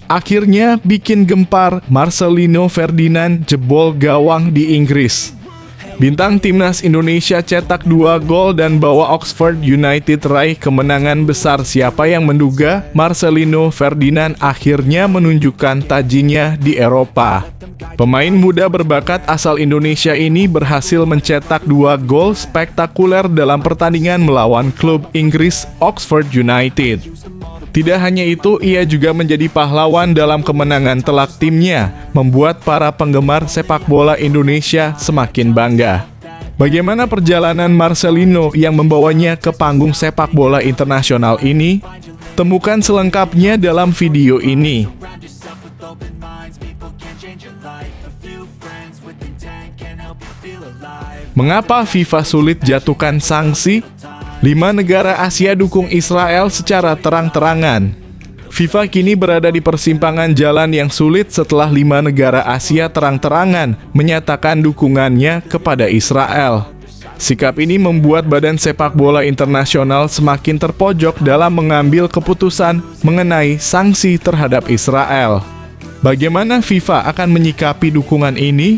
akhirnya bikin gempar. Marcelino Ferdinand jebol gawang di Inggris. Bintang timnas Indonesia cetak 2 gol dan bawa Oxford United raih kemenangan besar. Siapa yang menduga Marcelino Ferdinand akhirnya menunjukkan tajinya di Eropa. Pemain muda berbakat asal Indonesia ini berhasil mencetak 2 gol spektakuler dalam pertandingan melawan klub Inggris Oxford United. Tidak hanya itu, ia juga menjadi pahlawan dalam kemenangan telak timnya, membuat para penggemar sepak bola Indonesia semakin bangga. Bagaimana perjalanan Marcelino yang membawanya ke panggung sepak bola internasional ini? Temukan selengkapnya dalam video ini. Mengapa FIFA sulit jatuhkan sanksi? 5 negara Asia dukung Israel secara terang-terangan. FIFA kini berada di persimpangan jalan yang sulit setelah 5 negara Asia terang-terangan menyatakan dukungannya kepada Israel. Sikap ini membuat Badan Sepak Bola Internasional semakin terpojok dalam mengambil keputusan mengenai sanksi terhadap Israel. Bagaimana FIFA akan menyikapi dukungan ini?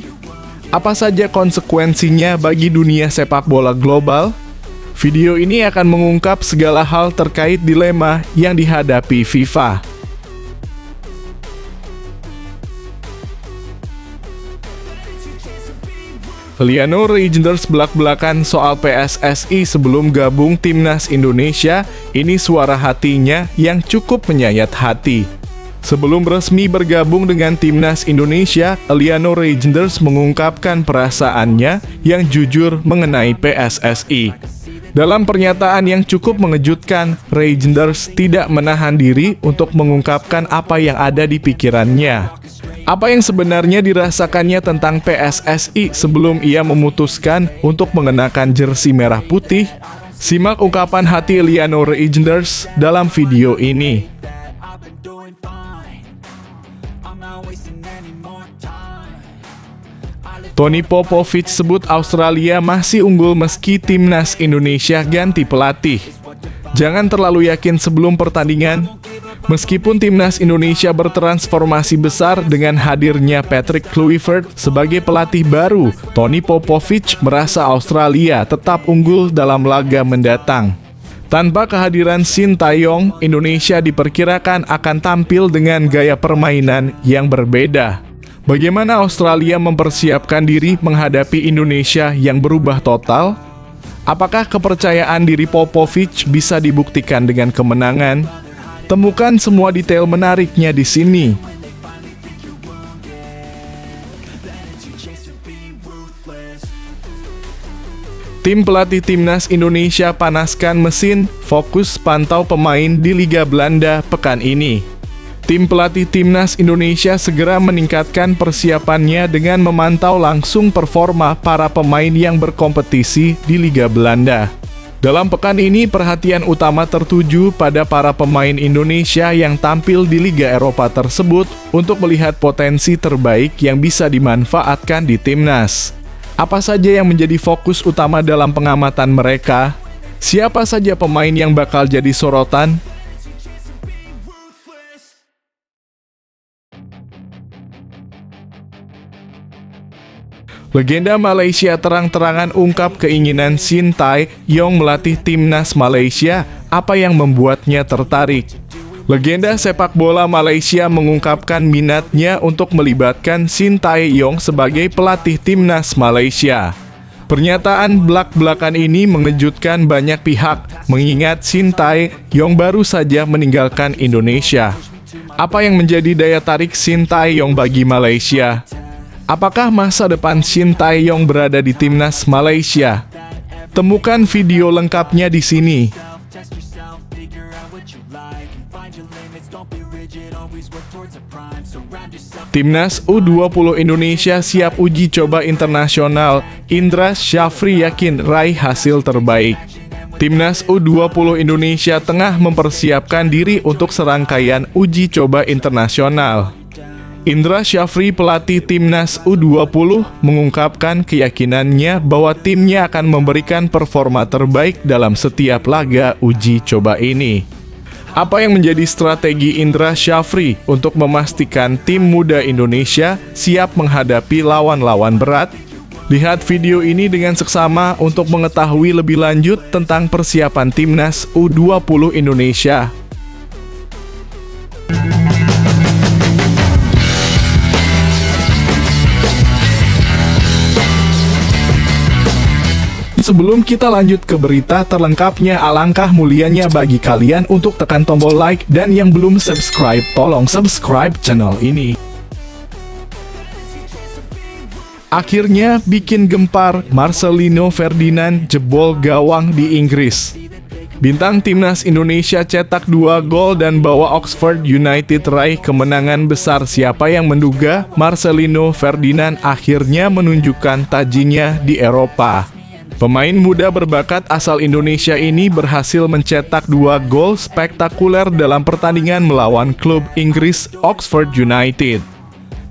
Apa saja konsekuensinya bagi dunia sepak bola global? Video ini akan mengungkap segala hal terkait dilema yang dihadapi FIFA. Liano Reijnders belak-belakan soal PSSI sebelum gabung timnas Indonesia. Ini suara hatinya yang cukup menyayat hati. Sebelum resmi bergabung dengan timnas Indonesia, Liano Reijnders mengungkapkan perasaannya yang jujur mengenai PSSI. Dalam pernyataan yang cukup mengejutkan, Reijnders tidak menahan diri untuk mengungkapkan apa yang ada di pikirannya. Apa yang sebenarnya dirasakannya tentang PSSI sebelum ia memutuskan untuk mengenakan jersey merah putih? Simak ungkapan hati Liano Reijnders dalam video ini. Tony Popovic sebut Australia masih unggul meski timnas Indonesia ganti pelatih. Jangan terlalu yakin sebelum pertandingan. Meskipun timnas Indonesia bertransformasi besar dengan hadirnya Patrick Kluivert sebagai pelatih baru, Tony Popovic merasa Australia tetap unggul dalam laga mendatang. Tanpa kehadiran Sintayong, Indonesia diperkirakan akan tampil dengan gaya permainan yang berbeda. Bagaimana Australia mempersiapkan diri menghadapi Indonesia yang berubah total? Apakah kepercayaan diri Popovic bisa dibuktikan dengan kemenangan? Temukan semua detail menariknya di sini. Tim pelatih timnas Indonesia panaskan mesin, fokus pantau pemain di Liga Belanda pekan ini. Tim pelatih timnas Indonesia segera meningkatkan persiapannya dengan memantau langsung performa para pemain yang berkompetisi di Liga Belanda. Dalam pekan ini, perhatian utama tertuju pada para pemain Indonesia yang tampil di Liga Eropa tersebut untuk melihat potensi terbaik yang bisa dimanfaatkan di timnas. Apa saja yang menjadi fokus utama dalam pengamatan mereka? Siapa saja pemain yang bakal jadi sorotan? Legenda Malaysia terang-terangan ungkap keinginan Sintayong melatih timnas Malaysia. Apa yang membuatnya tertarik? Legenda sepak bola Malaysia mengungkapkan minatnya untuk melibatkan Sintayong sebagai pelatih timnas Malaysia. Pernyataan belak-belakan ini mengejutkan banyak pihak, mengingat Sintayong baru saja meninggalkan Indonesia. Apa yang menjadi daya tarik Sintayong bagi Malaysia? Apakah masa depan Sintayong berada di timnas Malaysia? Temukan video lengkapnya di sini. Timnas U20 Indonesia siap uji coba internasional. Indra Syafri yakin raih hasil terbaik. Timnas U20 Indonesia tengah mempersiapkan diri untuk serangkaian uji coba internasional. Indra Syafri, pelatih timnas U20, mengungkapkan keyakinannya bahwa timnya akan memberikan performa terbaik dalam setiap laga uji coba ini. Apa yang menjadi strategi Indra Syafri untuk memastikan tim muda Indonesia siap menghadapi lawan-lawan berat? Lihat video ini dengan seksama untuk mengetahui lebih lanjut tentang persiapan timnas U20 Indonesia. Sebelum kita lanjut ke berita terlengkapnya, alangkah mulianya bagi kalian untuk tekan tombol like, dan yang belum subscribe, tolong subscribe channel ini. Akhirnya bikin gempar, Marcelino Ferdinand jebol gawang di Inggris. Bintang timnas Indonesia cetak 2 gol dan bawa Oxford United raih kemenangan besar. Siapa yang menduga Marcelino Ferdinand akhirnya menunjukkan tajinya di Eropa. Pemain muda berbakat asal Indonesia ini berhasil mencetak 2 gol spektakuler dalam pertandingan melawan klub Inggris Oxford United.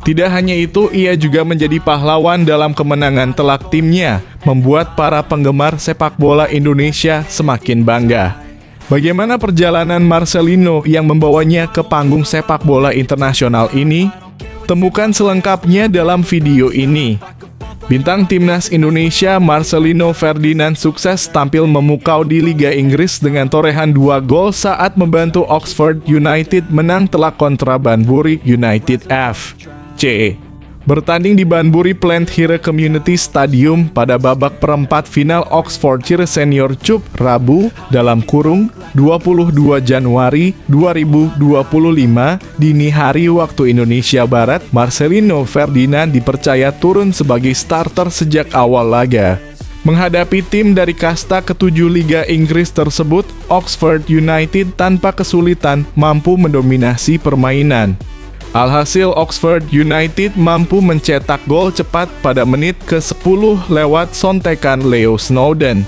Tidak hanya itu, ia juga menjadi pahlawan dalam kemenangan telak timnya, membuat para penggemar sepak bola Indonesia semakin bangga. Bagaimana perjalanan Marcelino yang membawanya ke panggung sepak bola internasional ini? Temukan selengkapnya dalam video ini. Bintang timnas Indonesia Marcelino Ferdinand sukses tampil memukau di Liga Inggris dengan torehan 2 gol saat membantu Oxford United menang telak kontra Banbury United FC. Bertanding di Banbury Planthire Community Stadium pada babak perempat final Oxfordshire Senior Cup Rabu (22 Januari 2025) dini hari waktu Indonesia Barat, Marcelino Ferdinand dipercaya turun sebagai starter sejak awal laga. Menghadapi tim dari kasta ke-7 Liga Inggris tersebut, Oxford United tanpa kesulitan mampu mendominasi permainan. Alhasil Oxford United mampu mencetak gol cepat pada menit ke-10 lewat sontekan Leo Snowden.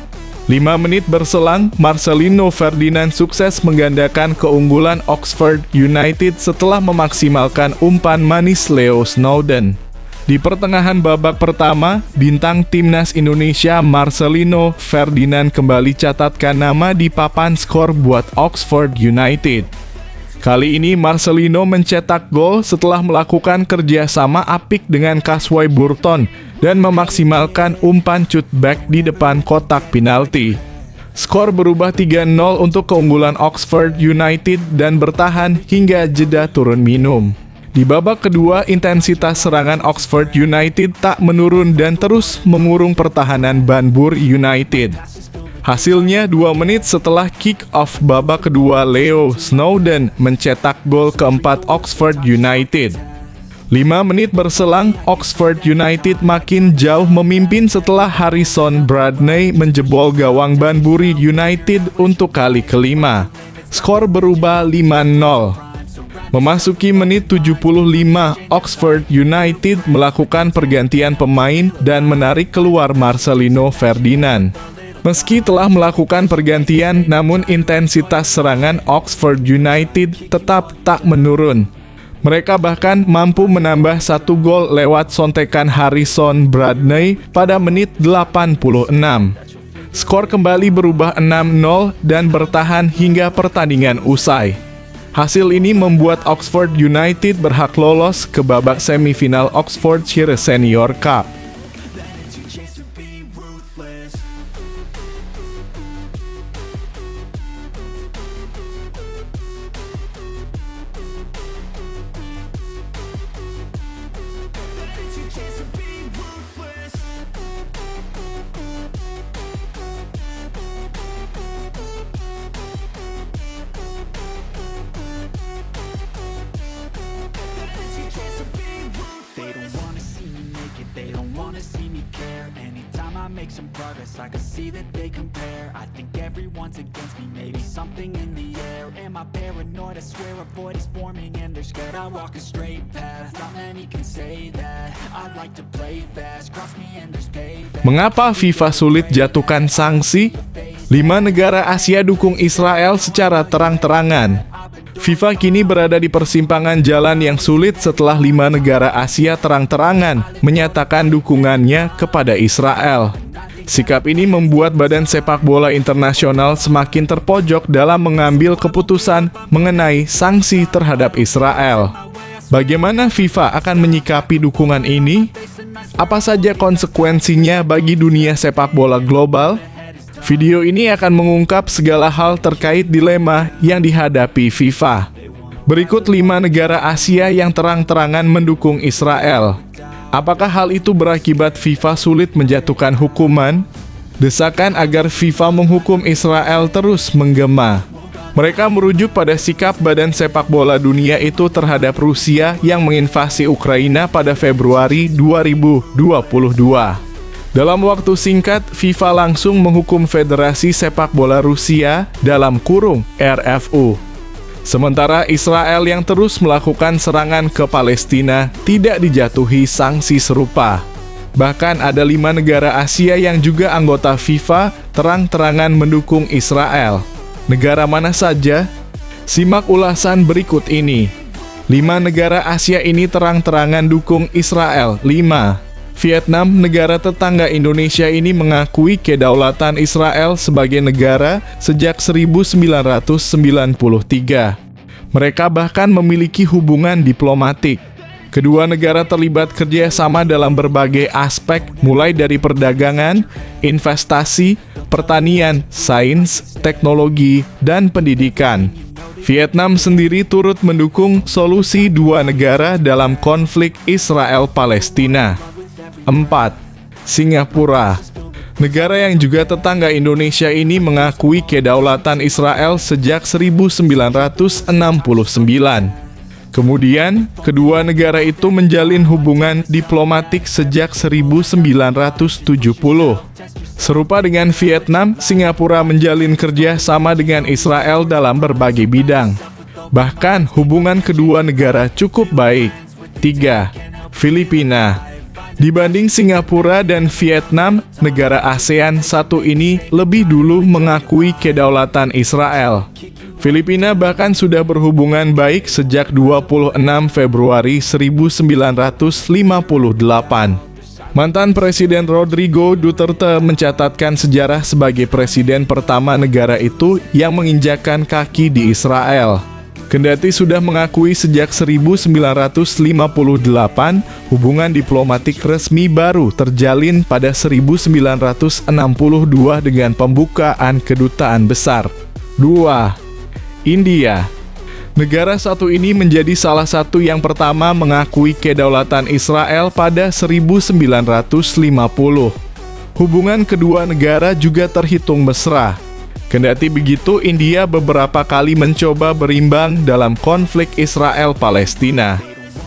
5 menit berselang, Marcelino Ferdinand sukses menggandakan keunggulan Oxford United setelah memaksimalkan umpan manis Leo Snowden. Di pertengahan babak pertama, bintang timnas Indonesia Marcelino Ferdinand kembali catatkan nama di papan skor buat Oxford United. Kali ini Marcelino mencetak gol setelah melakukan kerjasama apik dengan Casway Burton dan memaksimalkan umpan cutback di depan kotak penalti. Skor berubah 3-0 untuk keunggulan Oxford United dan bertahan hingga jeda turun minum. Di babak kedua, intensitas serangan Oxford United tak menurun dan terus mengurung pertahanan Banbury United. Hasilnya 2 menit setelah kick-off babak kedua, Leo Snowden mencetak gol keempat Oxford United. 5 menit berselang, Oxford United makin jauh memimpin setelah Harrison Bradley menjebol gawang Banbury United untuk kali kelima. Skor berubah 5-0. Memasuki menit 75, Oxford United melakukan pergantian pemain dan menarik keluar Marcelino Ferdinand. Meski telah melakukan pergantian, namun intensitas serangan Oxford United tetap tak menurun. Mereka bahkan mampu menambah 1 gol lewat sontekan Harrison Bradley pada menit 86. Skor kembali berubah 6-0 dan bertahan hingga pertandingan usai. Hasil ini membuat Oxford United berhak lolos ke babak semifinal Oxfordshire Senior Cup. Make some progress, I can see that they compare. I think everyone's against me, maybe something in the air. Am I paranoid? I swear a void is forming and they're scared. I walk a straight path, not many can say that. I like to play fast, cross me and there's payback. Mengapa FIFA sulit jatuhkan sanksi? 5 negara Asia dukung Israel secara terang-terangan. FIFA kini berada di persimpangan jalan yang sulit setelah 5 negara Asia terang-terangan menyatakan dukungannya kepada Israel. Sikap ini membuat Badan Sepak Bola Internasional semakin terpojok dalam mengambil keputusan mengenai sanksi terhadap Israel. Bagaimana FIFA akan menyikapi dukungan ini? Apa saja konsekuensinya bagi dunia sepak bola global? Video ini akan mengungkap segala hal terkait dilema yang dihadapi FIFA. Berikut 5 negara Asia yang terang-terangan mendukung Israel. Apakah hal itu berakibat FIFA sulit menjatuhkan hukuman? Desakan agar FIFA menghukum Israel terus menggema. Mereka merujuk pada sikap Badan Sepak Bola Dunia itu terhadap Rusia yang menginvasi Ukraina pada Februari 2022. Dalam waktu singkat, FIFA langsung menghukum Federasi Sepak Bola Rusia dalam kurung RFU. Sementara Israel yang terus melakukan serangan ke Palestina tidak dijatuhi sanksi serupa. Bahkan ada 5 negara Asia yang juga anggota FIFA terang-terangan mendukung Israel. Negara mana saja? Simak ulasan berikut ini. 5 negara Asia ini terang-terangan dukung Israel. 5. Vietnam, negara tetangga Indonesia ini mengakui kedaulatan Israel sebagai negara sejak 1993. Mereka bahkan memiliki hubungan diplomatik. Kedua negara terlibat kerjasama dalam berbagai aspek, mulai dari perdagangan, investasi, pertanian, sains, teknologi, dan pendidikan. Vietnam sendiri turut mendukung solusi 2 negara dalam konflik Israel-Palestina. 4. Singapura. Negara yang juga tetangga Indonesia ini mengakui kedaulatan Israel sejak 1969. Kemudian, kedua negara itu menjalin hubungan diplomatik sejak 1970. Serupa dengan Vietnam, Singapura menjalin kerja sama dengan Israel dalam berbagai bidang. Bahkan, hubungan kedua negara cukup baik. 3. Filipina. Dibanding Singapura dan Vietnam, negara ASEAN satu ini lebih dulu mengakui kedaulatan Israel. Filipina bahkan sudah berhubungan baik sejak 26 Februari 1958. Mantan Presiden Rodrigo Duterte mencatatkan sejarah sebagai presiden pertama negara itu yang menginjakkan kaki di Israel. Kendati sudah mengakui sejak 1958, hubungan diplomatik resmi baru terjalin pada 1962 dengan pembukaan kedutaan besar. 2. India. Negara satu ini menjadi salah satu yang pertama mengakui kedaulatan Israel pada 1950. Hubungan kedua negara juga terhitung mesra. Kendati begitu, India beberapa kali mencoba berimbang dalam konflik Israel-Palestina.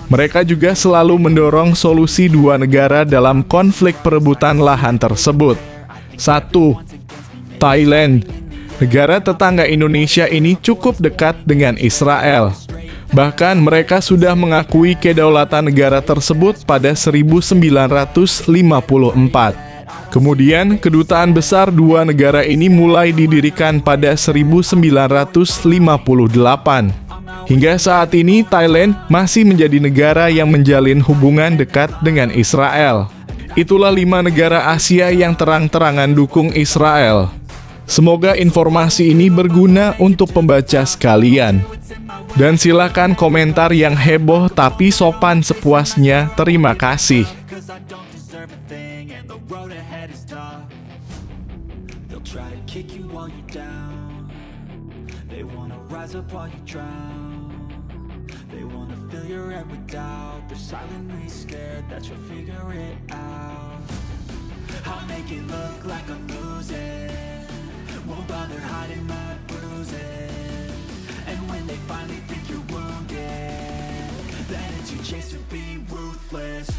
Mereka juga selalu mendorong solusi 2 negara dalam konflik perebutan lahan tersebut. 1. Thailand. Negara tetangga Indonesia ini cukup dekat dengan Israel. Bahkan mereka sudah mengakui kedaulatan negara tersebut pada 1954. Kemudian, kedutaan besar 2 negara ini mulai didirikan pada 1958. Hingga saat ini, Thailand masih menjadi negara yang menjalin hubungan dekat dengan Israel. Itulah 5 negara Asia yang terang-terangan dukung Israel. Semoga informasi ini berguna untuk pembaca sekalian. Dan silakan komentar yang heboh tapi sopan sepuasnya. Terima kasih. Try to kick you while you're down. They wanna rise up while you drown. They wanna fill your head with doubt. They're silently scared that you'll figure it out. I'll make it look like I'm losing. Won't bother hiding my bruises. And when they finally think you're wounded, then it's your chance to be ruthless.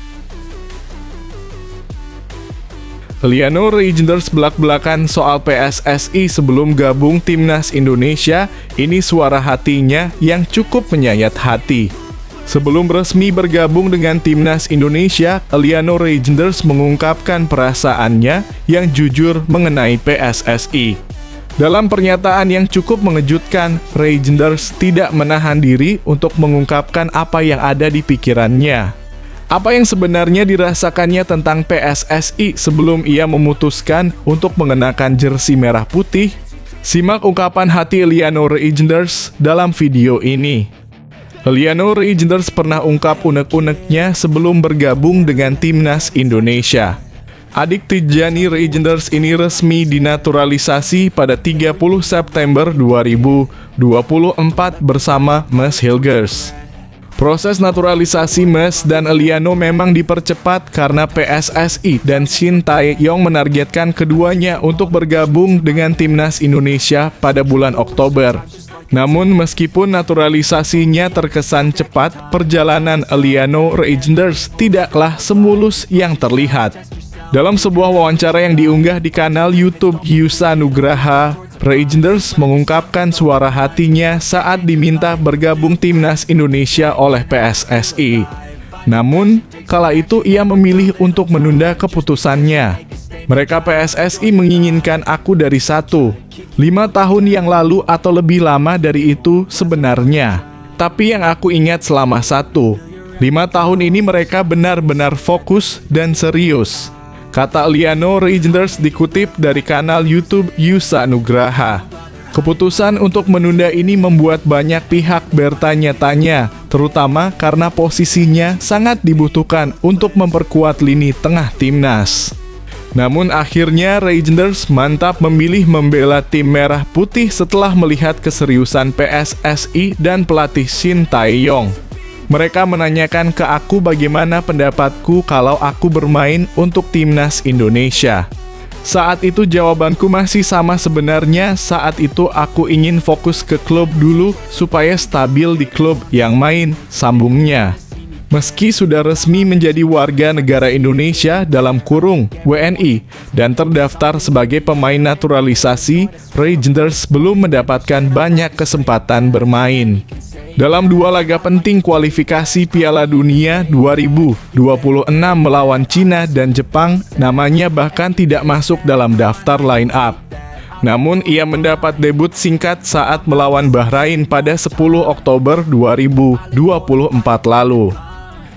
Liano Reijnders belak-belakan soal PSSI sebelum gabung Timnas Indonesia. Ini suara hatinya yang cukup menyayat hati. Sebelum resmi bergabung dengan Timnas Indonesia, Liano Reijnders mengungkapkan perasaannya yang jujur mengenai PSSI. Dalam pernyataan yang cukup mengejutkan, Reijnders tidak menahan diri untuk mengungkapkan apa yang ada di pikirannya. Apa yang sebenarnya dirasakannya tentang PSSI sebelum ia memutuskan untuk mengenakan jersey merah putih? Simak ungkapan hati Eliano Reijnders dalam video ini. Eliano Reijnders pernah ungkap unek-uneknya sebelum bergabung dengan Timnas Indonesia. Adik Tijani Reijnders ini resmi dinaturalisasi pada 30 September 2024 bersama Mas Hilgers. Proses naturalisasi Mas dan Eliano memang dipercepat karena PSSI dan Shin Tae-yong menargetkan keduanya untuk bergabung dengan Timnas Indonesia pada bulan Oktober. Namun meskipun naturalisasinya terkesan cepat, perjalanan Eliano Reijnders tidaklah semulus yang terlihat. Dalam sebuah wawancara yang diunggah di kanal YouTube Yusa Nugraha, Reijnders mengungkapkan suara hatinya saat diminta bergabung Timnas Indonesia oleh PSSI. Namun, kala itu ia memilih untuk menunda keputusannya. Mereka PSSI menginginkan aku dari 5 tahun yang lalu atau lebih lama dari itu sebenarnya. Tapi yang aku ingat selama 5 tahun ini mereka benar-benar fokus dan serius. Kata Eliano Reijnders dikutip dari kanal YouTube Yusa Nugraha. Keputusan untuk menunda ini membuat banyak pihak bertanya-tanya, terutama karena posisinya sangat dibutuhkan untuk memperkuat lini tengah timnas. Namun akhirnya Reijnders mantap memilih membela tim merah putih setelah melihat keseriusan PSSI dan pelatih Shin Tae-yong. Mereka menanyakan ke aku bagaimana pendapatku kalau aku bermain untuk Timnas Indonesia. Saat itu jawabanku masih sama sebenarnya, saat itu aku ingin fokus ke klub dulu supaya stabil di klub yang main, sambungnya. Meski sudah resmi menjadi warga negara Indonesia dalam kurung WNI dan terdaftar sebagai pemain naturalisasi, Reijnders belum mendapatkan banyak kesempatan bermain. Dalam 2 laga penting kualifikasi Piala Dunia 2026 melawan Cina dan Jepang, namanya bahkan tidak masuk dalam daftar line-up. Namun ia mendapat debut singkat saat melawan Bahrain pada 10 Oktober 2024 lalu.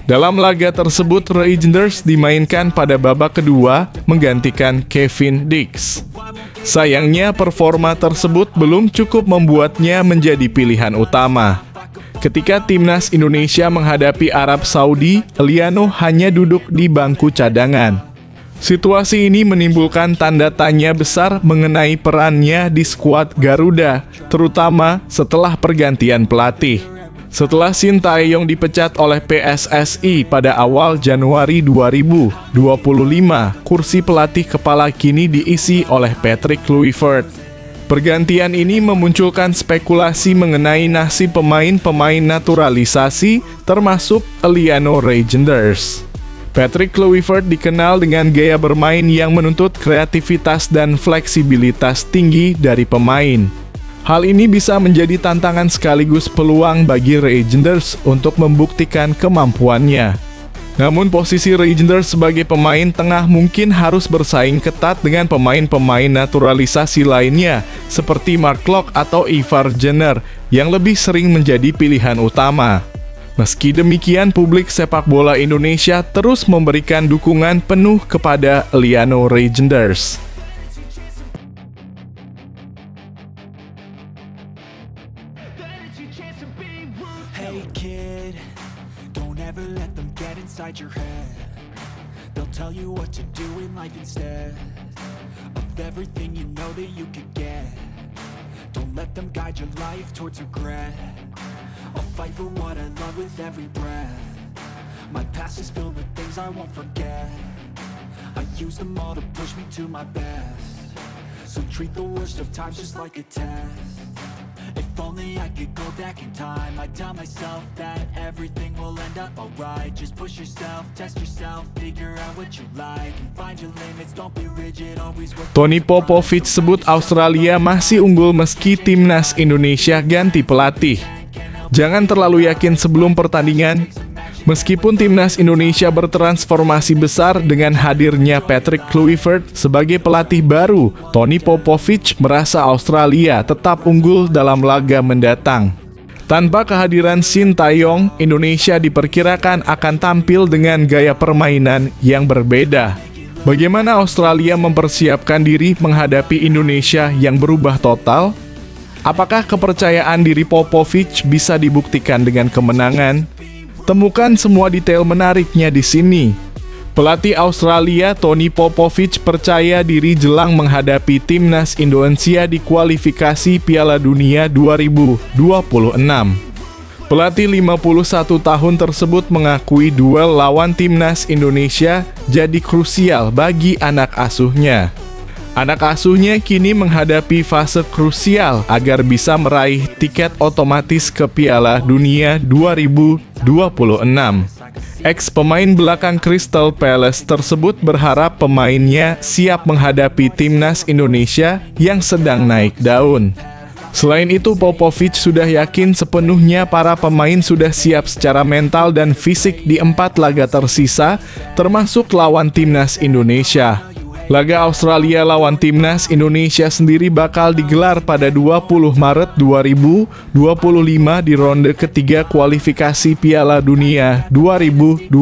Dalam laga tersebut, Reijnders dimainkan pada babak kedua menggantikan Kevin Dix. Sayangnya performa tersebut belum cukup membuatnya menjadi pilihan utama. Ketika Timnas Indonesia menghadapi Arab Saudi, Eliano hanya duduk di bangku cadangan. Situasi ini menimbulkan tanda tanya besar mengenai perannya di skuad Garuda, terutama setelah pergantian pelatih. Setelah Shin Tae-yong dipecat oleh PSSI pada awal Januari 2025, kursi pelatih kepala kini diisi oleh Patrick Kluivert. Pergantian ini memunculkan spekulasi mengenai nasib pemain-pemain naturalisasi, termasuk Eliano Reijnders. Patrick Kluivert dikenal dengan gaya bermain yang menuntut kreativitas dan fleksibilitas tinggi dari pemain. Hal ini bisa menjadi tantangan sekaligus peluang bagi Reijnders untuk membuktikan kemampuannya. Namun posisi Reijnders sebagai pemain tengah mungkin harus bersaing ketat dengan pemain-pemain naturalisasi lainnya seperti Mark Klok atau Ivar Jenner yang lebih sering menjadi pilihan utama. Meski demikian, publik sepak bola Indonesia terus memberikan dukungan penuh kepada Eliano Reijnders. Hey kid, don't ever let them get inside your head. They'll tell you what to do in life instead of everything you know that you could get. Don't let them guide your life towards regret. I'll fight for what I love with every breath. My past is filled with things I won't forget. I use them all to push me to my best. So treat the worst of times just like a test. If only I could go back in time, I'd tell myself that everything will end up alright. Just push yourself, test yourself, figure out what you like, and find your limits, don't be rigid, always work. Tony Popovic sebut Australia masih unggul meski Timnas Indonesia ganti pelatih. Jangan terlalu yakin sebelum pertandingan. Meskipun Timnas Indonesia bertransformasi besar dengan hadirnya Patrick Kluivert sebagai pelatih baru, Tony Popovic merasa Australia tetap unggul dalam laga mendatang. Tanpa kehadiran Sintayong, Indonesia diperkirakan akan tampil dengan gaya permainan yang berbeda. Bagaimana Australia mempersiapkan diri menghadapi Indonesia yang berubah total? Apakah kepercayaan diri Popovich bisa dibuktikan dengan kemenangan? Temukan semua detail menariknya di sini. Pelatih Australia Tony Popovich percaya diri jelang menghadapi timnas Indonesia di kualifikasi Piala Dunia 2026. Pelatih 51 tahun tersebut mengakui duel lawan timnas Indonesia jadi krusial bagi anak asuhnya. Anak asuhnya kini menghadapi fase krusial agar bisa meraih tiket otomatis ke Piala Dunia 2026. Ex-pemain belakang Crystal Palace tersebut berharap pemainnya siap menghadapi timnas Indonesia yang sedang naik daun. Selain itu, Popovich sudah yakin sepenuhnya para pemain sudah siap secara mental dan fisik di 4 laga tersisa, termasuk lawan timnas Indonesia. Laga Australia lawan timnas Indonesia sendiri bakal digelar pada 20 Maret 2025 di ronde ketiga kualifikasi Piala Dunia 2026.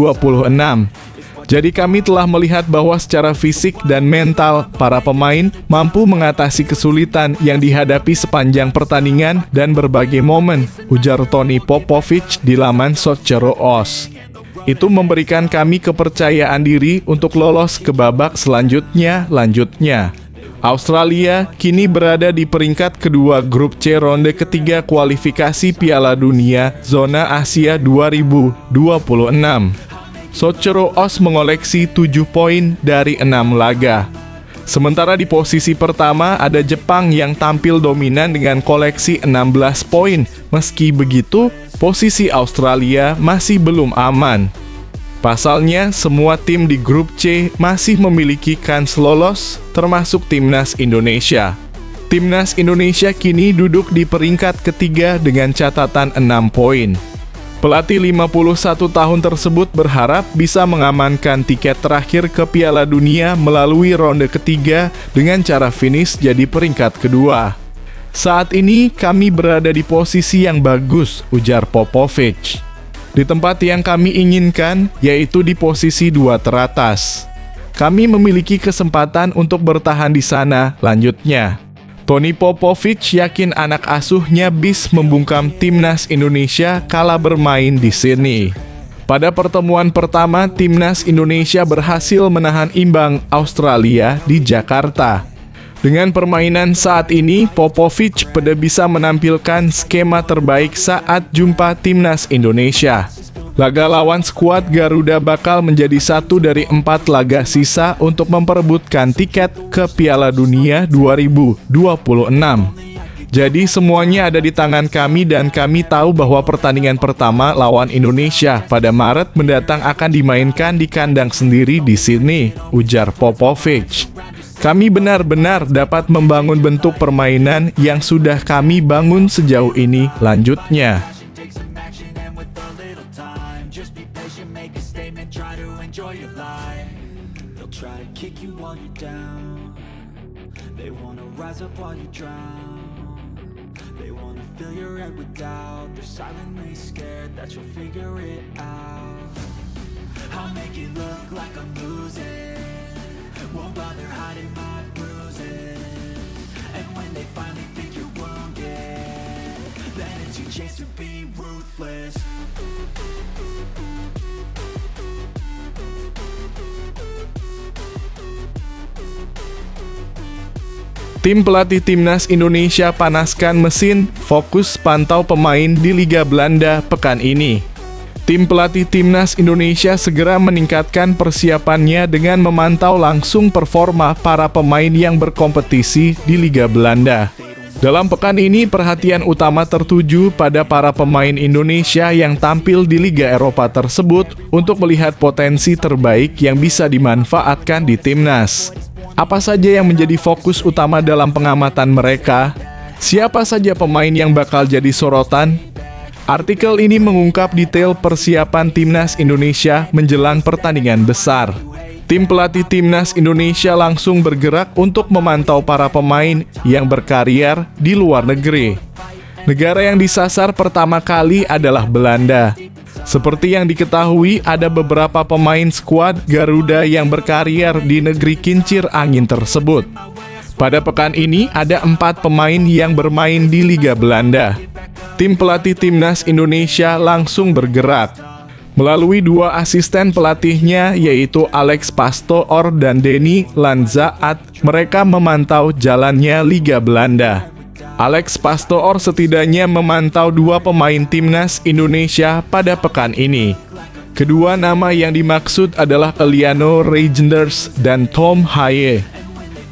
Jadi kami telah melihat bahwa secara fisik dan mental para pemain mampu mengatasi kesulitan yang dihadapi sepanjang pertandingan dan berbagai momen, ujar Tony Popovich di laman Socceroos. Itu memberikan kami kepercayaan diri untuk lolos ke babak selanjutnya. Australia kini berada di peringkat kedua grup C ronde ketiga kualifikasi Piala Dunia Zona Asia 2026. Socceroos mengoleksi 7 poin dari 6 laga. Sementara di posisi pertama ada Jepang yang tampil dominan dengan koleksi 16 poin. Meski begitu, posisi Australia masih belum aman. Pasalnya, semua tim di grup C masih memiliki kans lolos, termasuk timnas Indonesia. Timnas Indonesia kini duduk di peringkat ketiga dengan catatan 6 poin. Pelatih 51 tahun tersebut berharap bisa mengamankan tiket terakhir ke Piala Dunia melalui ronde ketiga dengan cara finish jadi peringkat kedua. Saat ini kami berada di posisi yang bagus, ujar Popovich. Di tempat yang kami inginkan, yaitu di posisi 2 teratas. Kami memiliki kesempatan untuk bertahan di sana, lanjutnya. Tony Popovich yakin anak asuhnya bisa membungkam timnas Indonesia kala bermain di sini. Pada pertemuan pertama, timnas Indonesia berhasil menahan imbang Australia di Jakarta. Dengan permainan saat ini, Popovich bisa menampilkan skema terbaik saat jumpa timnas Indonesia. Laga lawan skuad Garuda bakal menjadi satu dari 4 laga sisa untuk memperebutkan tiket ke Piala Dunia 2026. Jadi semuanya ada di tangan kami dan kami tahu bahwa pertandingan pertama lawan Indonesia pada Maret mendatang akan dimainkan di kandang sendiri di sini, ujar Popovich. Kami benar-benar dapat membangun bentuk permainan yang sudah kami bangun sejauh ini, lanjutnya. Won't bother hiding my bruises. And when they finally think you're wounded, then it's your chance to be ruthless. Tim pelatih timnas Indonesia panaskan mesin, fokus pantau pemain di Liga Belanda pekan ini. Tim pelatih timnas Indonesia segera meningkatkan persiapannya dengan memantau langsung performa para pemain yang berkompetisi di Liga Belanda. Dalam pekan ini, perhatian utama tertuju pada para pemain Indonesia yang tampil di Liga Eropa tersebut untuk melihat potensi terbaik yang bisa dimanfaatkan di timnas. Apa saja yang menjadi fokus utama dalam pengamatan mereka? Siapa saja pemain yang bakal jadi sorotan? Artikel ini mengungkap detail persiapan timnas Indonesia menjelang pertandingan besar. Tim pelatih timnas Indonesia langsung bergerak untuk memantau para pemain yang berkarier di luar negeri. Negara yang disasar pertama kali adalah Belanda. Seperti yang diketahui, ada beberapa pemain skuad Garuda yang berkarier di negeri kincir angin tersebut. Pada pekan ini, ada 4 pemain yang bermain di Liga Belanda. Tim pelatih Timnas Indonesia langsung bergerak. Melalui 2 asisten pelatihnya, yaitu Alex Pastoor dan Denny Lanzaat, mereka memantau jalannya Liga Belanda. Alex Pastoor setidaknya memantau 2 pemain Timnas Indonesia pada pekan ini. Kedua nama yang dimaksud adalah Eliano Reijnders dan Tom Haye.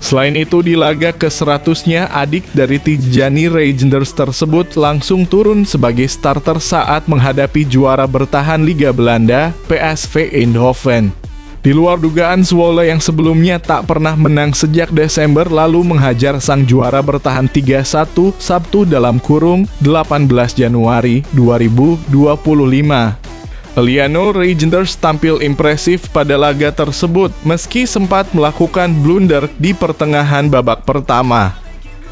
Selain itu, di laga ke-100-nya, adik dari Tijani Reijnders tersebut langsung turun sebagai starter saat menghadapi juara bertahan Liga Belanda, PSV Eindhoven. Di luar dugaan, Zwolle yang sebelumnya tak pernah menang sejak Desember lalu menghajar sang juara bertahan 3-1 Sabtu dalam kurung 18 Januari 2025. Eliano Reijnders tampil impresif pada laga tersebut meski sempat melakukan blunder di pertengahan babak pertama.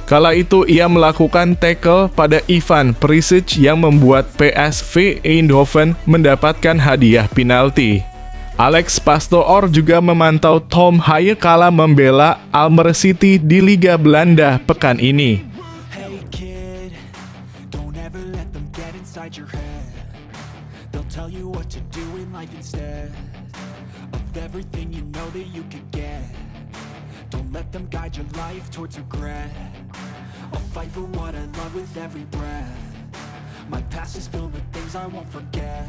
Kala itu ia melakukan tackle pada Ivan Perisic yang membuat PSV Eindhoven mendapatkan hadiah penalti. Alex Pastoor juga memantau Tom Haye kala membela Almere City di Liga Belanda pekan ini. Hey kid, don't ever let them get inside your head. They'll tell you what to do in life instead of everything you know that you could get. Don't let them guide your life towards regret. I'll fight for what I love with every breath. My past is filled with things I won't forget.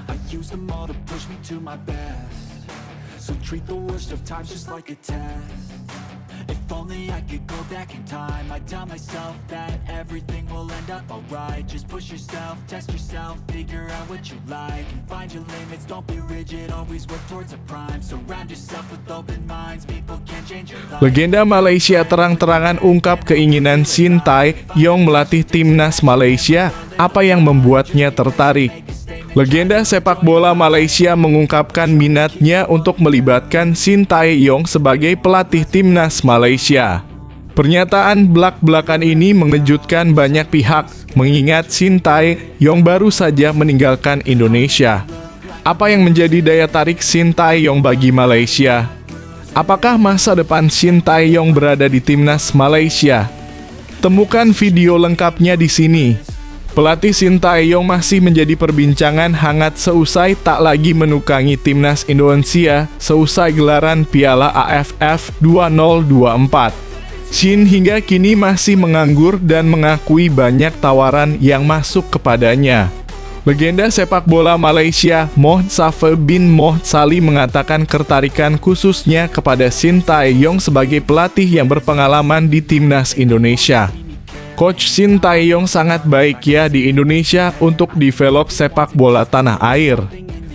I use them all to push me to my best. So treat the worst of times just like a test. If only I could go back in time, I'd tell myself that everything will end up alright. Just push yourself, test yourself, figure out what you like, and find your limits, don't be rigid, always work towards a prime. Surround yourself with open minds, people can change your life. Legenda Malaysia terang-terangan ungkap keinginan Sintayong melatih Timnas Malaysia. Apa yang membuatnya tertarik? Legenda sepak bola Malaysia mengungkapkan minatnya untuk melibatkan Sintayong sebagai pelatih Timnas Malaysia. Pernyataan belak-belakan ini mengejutkan banyak pihak, mengingat Sintayong baru saja meninggalkan Indonesia. Apa yang menjadi daya tarik Sintayong bagi Malaysia? Apakah masa depan Sintayong berada di Timnas Malaysia? Temukan video lengkapnya di sini. Pelatih Sintayong masih menjadi perbincangan hangat seusai tak lagi menukangi Timnas Indonesia seusai gelaran Piala AFF 2024. Shin hingga kini masih menganggur dan mengakui banyak tawaran yang masuk kepadanya. Legenda sepak bola Malaysia Mohd Safa bin Mohd Sali mengatakan ketertarikan khususnya kepada Sintayong sebagai pelatih yang berpengalaman di Timnas Indonesia. Coach Sintayong sangat baik ya di Indonesia untuk develop sepak bola tanah air.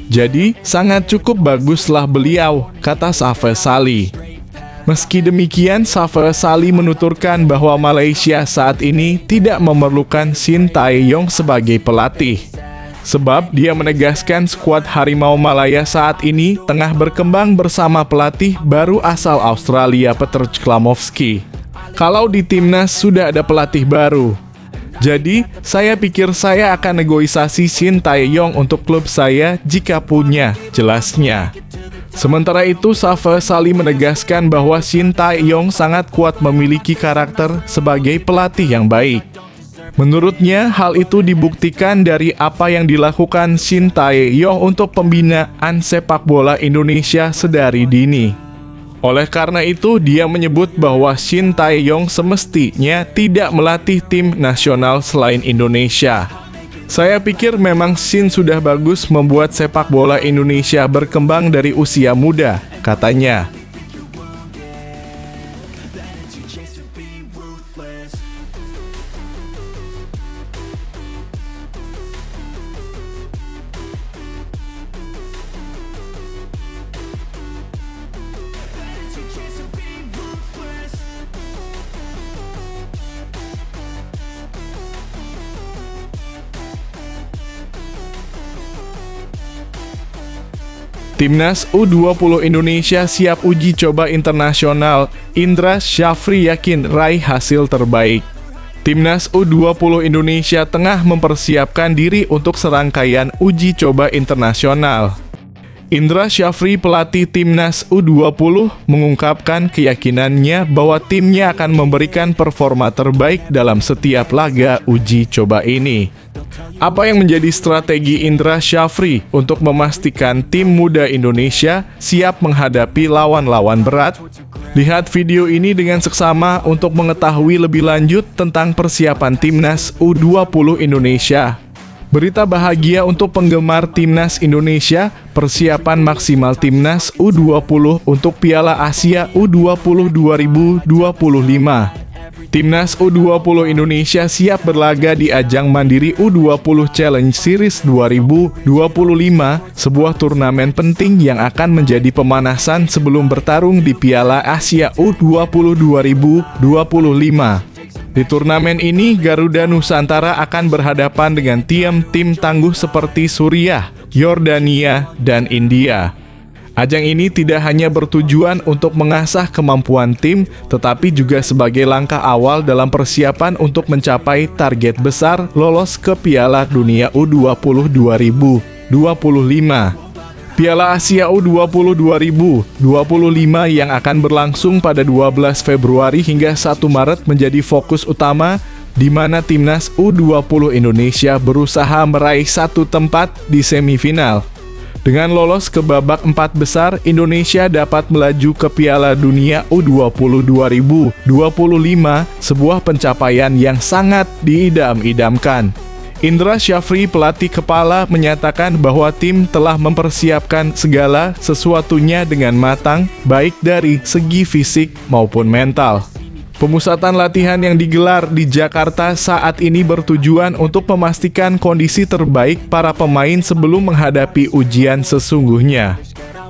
Jadi, sangat cukup baguslah beliau, kata Safa Sali. Meski demikian, Safa Sali menuturkan bahwa Malaysia saat ini tidak memerlukan Sintayong sebagai pelatih. Sebab dia menegaskan skuad Harimau Malaya saat ini tengah berkembang bersama pelatih baru asal Australia Peter Klamovski. Kalau di Timnas sudah ada pelatih baru. Jadi, saya pikir saya akan negosiasi Sintayong untuk klub saya jika punya, jelasnya. Sementara itu, Safa Sali menegaskan bahwa Sintayong sangat kuat memiliki karakter sebagai pelatih yang baik. Menurutnya, hal itu dibuktikan dari apa yang dilakukan Sintayong untuk pembinaan sepak bola Indonesia sedari dini. Oleh karena itu, dia menyebut bahwa Sintayong semestinya tidak melatih tim nasional selain Indonesia. Saya pikir memang Shin sudah bagus membuat sepak bola Indonesia berkembang dari usia muda, katanya. Timnas U20 Indonesia siap uji coba internasional. Indra Syafri yakin raih hasil terbaik. Timnas U20 Indonesia tengah mempersiapkan diri untuk serangkaian uji coba internasional. Indra Syafri, pelatih Timnas U20, mengungkapkan keyakinannya bahwa timnya akan memberikan performa terbaik dalam setiap laga uji coba ini. Apa yang menjadi strategi Indra Syafri untuk memastikan tim muda Indonesia siap menghadapi lawan-lawan berat? Lihat video ini dengan seksama untuk mengetahui lebih lanjut tentang persiapan Timnas U20 Indonesia. Berita bahagia untuk penggemar Timnas Indonesia, persiapan maksimal Timnas U20 untuk Piala Asia U20 2025. Timnas U20 Indonesia siap berlaga di ajang Mandiri U20 Challenge Series 2025, sebuah turnamen penting yang akan menjadi pemanasan sebelum bertarung di Piala Asia U20 2025. Di turnamen ini, Garuda Nusantara akan berhadapan dengan tim tangguh seperti Suriah, Yordania, dan India. Ajang ini tidak hanya bertujuan untuk mengasah kemampuan tim, tetapi juga sebagai langkah awal dalam persiapan untuk mencapai target besar lolos ke Piala Dunia U20 2025. Piala Asia U20 2025 yang akan berlangsung pada 12 Februari hingga 1 Maret menjadi fokus utama, di mana Timnas U20 Indonesia berusaha meraih 1 tempat di semifinal. Dengan lolos ke babak 4 besar, Indonesia dapat melaju ke Piala Dunia U20 2025, sebuah pencapaian yang sangat diidam-idamkan. Indra Syafri, pelatih kepala, menyatakan bahwa tim telah mempersiapkan segala sesuatunya dengan matang, baik dari segi fisik maupun mental. Pemusatan latihan yang digelar di Jakarta saat ini bertujuan untuk memastikan kondisi terbaik para pemain sebelum menghadapi ujian sesungguhnya.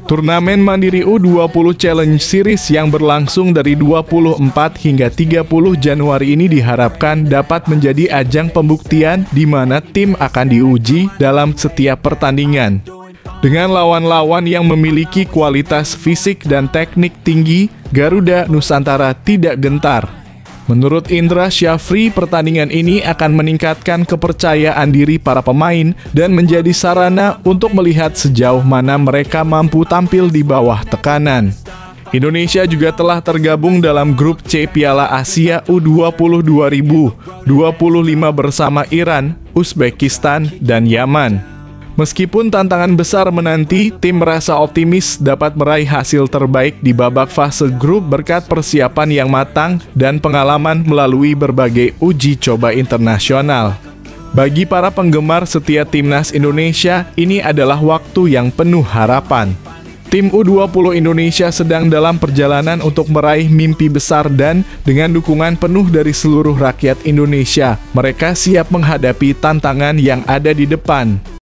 Turnamen Mandiri U20 Challenge Series yang berlangsung dari 24 hingga 30 Januari ini diharapkan dapat menjadi ajang pembuktian di mana tim akan diuji dalam setiap pertandingan. Dengan lawan-lawan yang memiliki kualitas fisik dan teknik tinggi, Garuda Nusantara tidak gentar. Menurut Indra Syafri, pertandingan ini akan meningkatkan kepercayaan diri para pemain dan menjadi sarana untuk melihat sejauh mana mereka mampu tampil di bawah tekanan. Indonesia juga telah tergabung dalam grup C Piala Asia U20 2025 bersama Iran, Uzbekistan, dan Yaman. Meskipun tantangan besar menanti, tim merasa optimis dapat meraih hasil terbaik di babak fase grup berkat persiapan yang matang dan pengalaman melalui berbagai uji coba internasional. Bagi para penggemar setia Timnas Indonesia, ini adalah waktu yang penuh harapan. Tim U20 Indonesia sedang dalam perjalanan untuk meraih mimpi besar dan dengan dukungan penuh dari seluruh rakyat Indonesia, mereka siap menghadapi tantangan yang ada di depan.